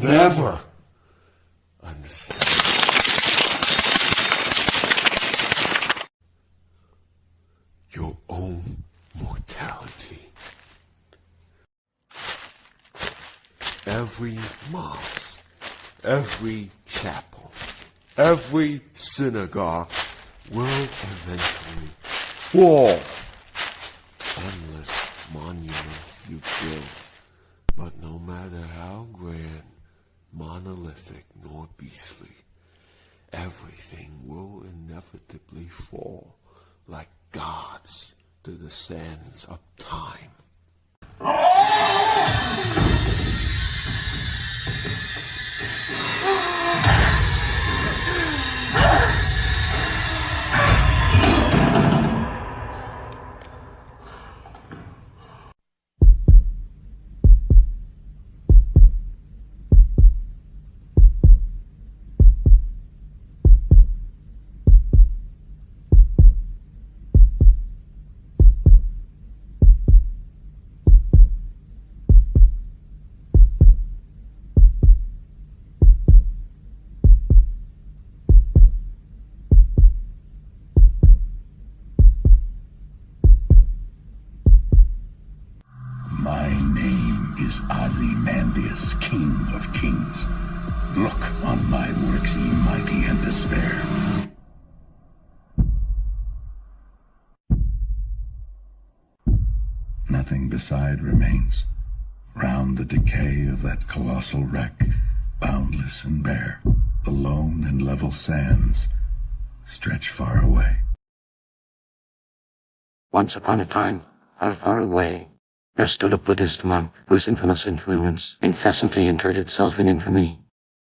never understand. Your own mortality. Every mosque, every chapel, every synagogue will eventually fall. Endless monuments you build, but no matter how grand, monolithic, nor beastly, everything will inevitably fall like gods to the sands of time. My name is Ozymandias, King of Kings. Look on my works, ye mighty, and despair. Nothing beside remains. Round the decay of that colossal wreck, boundless and bare, the lone and level sands stretch far away. Once upon a time, far, far away, there stood a Buddhist monk whose infamous influence incessantly interred itself in infamy.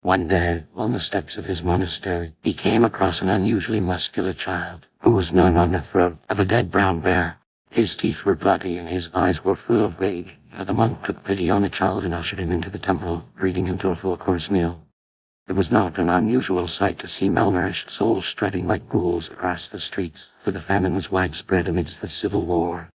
One day, on the steps of his monastery, he came across an unusually muscular child who was gnawing on the throat of a dead brown bear. His teeth were bloody and his eyes were full of rage. The monk took pity on the child and ushered him into the temple, treating him to a full-course meal. It was not an unusual sight to see malnourished souls striding like ghouls across the streets, for the famine was widespread amidst the civil war.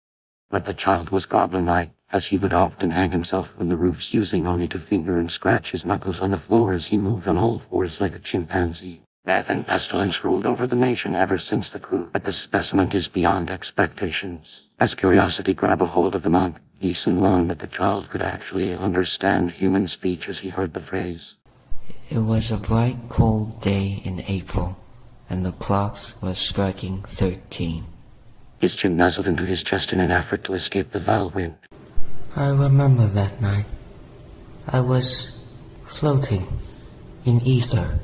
But the child was goblin-like, as he would often hang himself from the roofs, using only to finger and scratch his knuckles on the floor as he moved on all fours like a chimpanzee. Death and pestilence ruled over the nation ever since the coup, but the specimen is beyond expectations. As curiosity grabbed a hold of the monk, he soon learned that the child could actually understand human speech as he heard the phrase. It was a bright, cold day in April, and the clocks were striking 13. His chin nuzzled into his chest in an effort to escape the vile wind. I remember that night. I was floating in ether,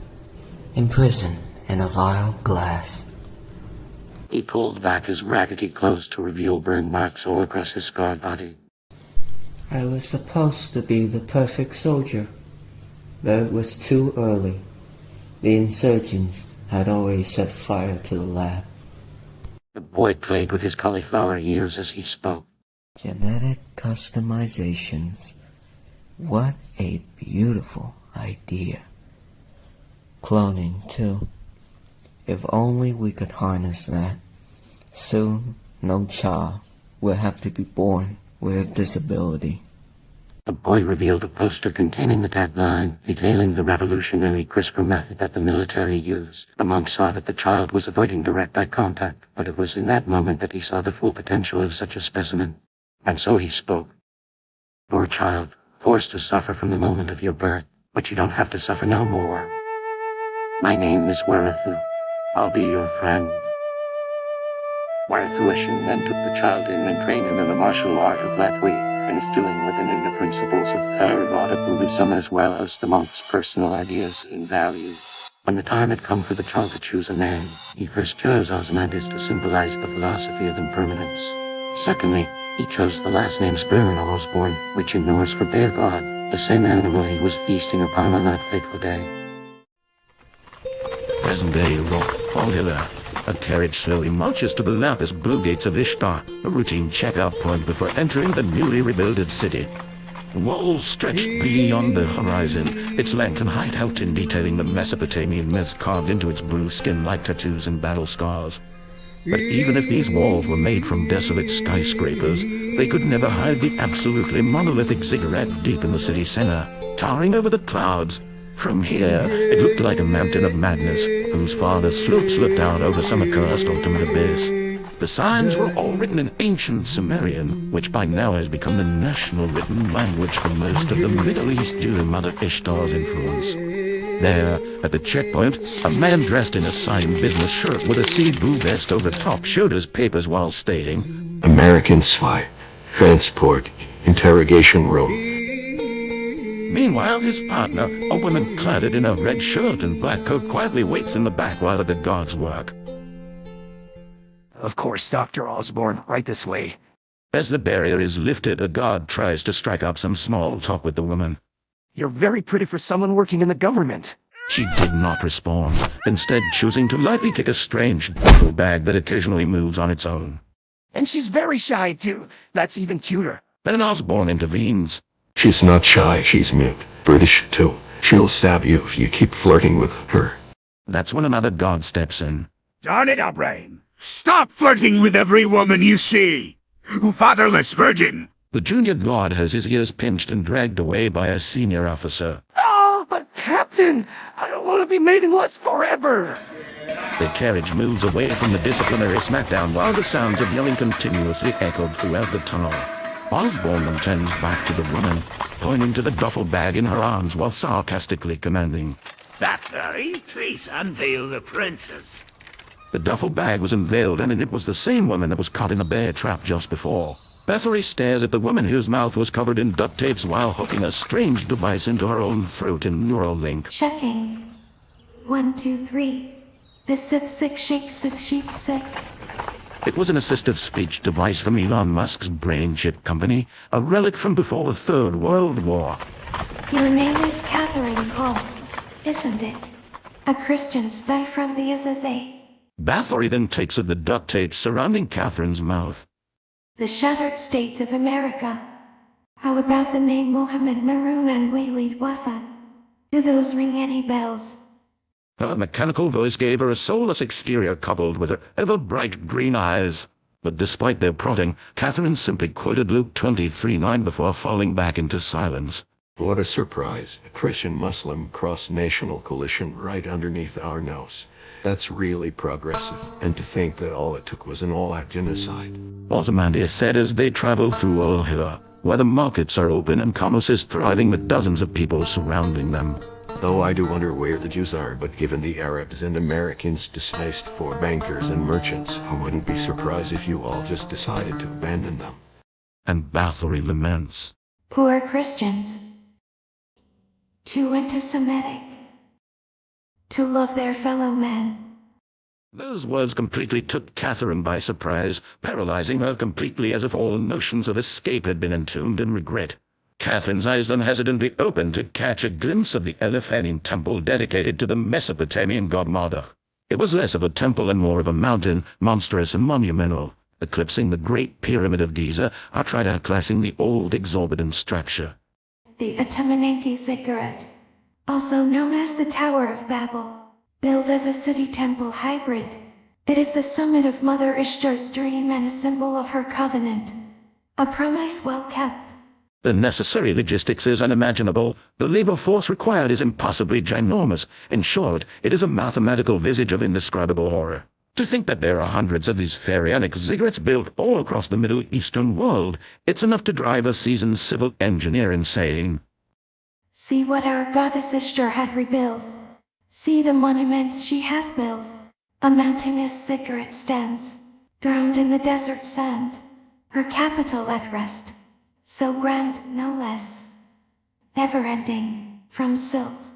imprisoned in a vial glass. He pulled back his raggedy clothes to reveal burn marks all across his scarred body. I was supposed to be the perfect soldier, but it was too early. The insurgents had already set fire to the lab. The boy played with his cauliflower ears as he spoke. Genetic customizations. What a beautiful idea. Cloning, too. If only we could harness that. Soon, no child will have to be born with a disability. The boy revealed a poster containing the tagline, detailing the revolutionary CRISPR method that the military used. The monk saw that the child was avoiding direct eye contact, but it was in that moment that he saw the full potential of such a specimen. And so he spoke. Poor child, forced to suffer from the moment of your birth, but you don't have to suffer no more. My name is Wirathu. I'll be your friend. Wirathu Ashin then took the child in and trained him in the martial art of Bathory, instilling within him the principles of Theravada Buddhism as well as the monk's personal ideas and values. When the time had come for the child to choose a name, he first chose Ozymandias to symbolize the philosophy of impermanence. Secondly, he chose the last name Osborne, which in Norse for bear god, the same animal he was feasting upon on that fateful day. Present-day Rock, Formula. A carriage slowly marches to the lapis blue gates of Ishtar, a routine checkout point before entering the newly rebuilded city. Walls stretched beyond the horizon, its length and height out in detailing the Mesopotamian myths carved into its blue skin like tattoos and battle scars. But even if these walls were made from desolate skyscrapers, they could never hide the absolutely monolithic ziggurat deep in the city center, towering over the clouds. From here, it looked like a mountain of madness, whose farthest slopes looked out over some accursed ultimate abyss. The signs were all written in ancient Sumerian, which by now has become the national written language for most of the Middle East due to Mother Ishtar's influence. There, at the checkpoint, a man dressed in a signed business shirt with a sea blue vest over top showed his papers while stating, "American spy. Transport. Interrogation room." Meanwhile, his partner, a woman clad in a red shirt and black coat, quietly waits in the back while the guards work. "Of course, Dr. Osborne, right this way." As the barrier is lifted, a guard tries to strike up some small talk with the woman. "You're very pretty for someone working in the government." She did not respond, instead choosing to lightly kick a strange duffel bag that occasionally moves on its own. "And she's very shy, too. That's even cuter." Then Osborne intervenes. "She's not shy, she's mute. British, too. She'll stab you if you keep flirting with her." That's when another guard steps in. Darn it, Abraham. Stop flirting with every woman you see. Fatherless virgin. The junior guard has his ears pinched and dragged away by a senior officer. "Oh, but Captain, I don't want to be mating lust forever." The carriage moves away from the disciplinary smackdown while the sounds of yelling continuously echoed throughout the tunnel. Osborne then turns back to the woman, pointing to the duffel bag in her arms while sarcastically commanding, Bathory, please unveil the princess. The duffel bag was unveiled, and it was the same woman that was caught in a bear trap just before. Bathory stares at the woman whose mouth was covered in duct tapes while hooking a strange device into her own throat in Neuralink. Checking. 1, 2, 3. This is sick, shake, sick, sheep, sick. It was an assistive speech device from Elon Musk's brain chip company, a relic from before the Third World War. Your name is Catherine Colt, isn't it? A Christian spy from the USA. Bathory then takes of the duct tape surrounding Catherine's mouth. The shattered states of America. How about the name Mohammed Maroon and Walid Wafa? Do those ring any bells? Her mechanical voice gave her a soulless exterior coupled with her ever-bright green eyes. But despite their prodding, Catherine simply quoted Luke 23:9 before falling back into silence. What a surprise. A Christian-Muslim cross-national coalition right underneath our nose. That's really progressive. And to think that all it took was an all-out genocide. Ozymandias said as they travel through Al-Hira, where the markets are open and commerce is thriving with dozens of people surrounding them. Though I do wonder where the Jews are, but given the Arabs and Americans' distaste for bankers and merchants, I wouldn't be surprised if you all just decided to abandon them. And Bathory laments. Poor Christians. Too anti-Semitic. To love their fellow men. Those words completely took Catherine by surprise, paralyzing her completely as if all notions of escape had been entombed in regret. Catherine's eyes then hesitantly opened to catch a glimpse of the Elephantine temple dedicated to the Mesopotamian god Marduk. It was less of a temple and more of a mountain, monstrous and monumental, eclipsing the Great Pyramid of Giza, outright outclassing the old exorbitant structure. The Etemenanki Ziggurat, also known as the Tower of Babel, built as a city-temple hybrid. It is the summit of Mother Ishtar's dream and a symbol of her covenant. A promise well kept. The necessary logistics is unimaginable. The labor force required is impossibly ginormous. In short, it is a mathematical visage of indescribable horror. To think that there are hundreds of these pharaonic ziggurats built all across the Middle Eastern world, it's enough to drive a seasoned civil engineer insane. See what our goddess Ishtar had rebuilt. See the monuments she hath built. A mountainous ziggurat stands, drowned in the desert sand, her capital at rest. So grand, no less. Never ending, from silt.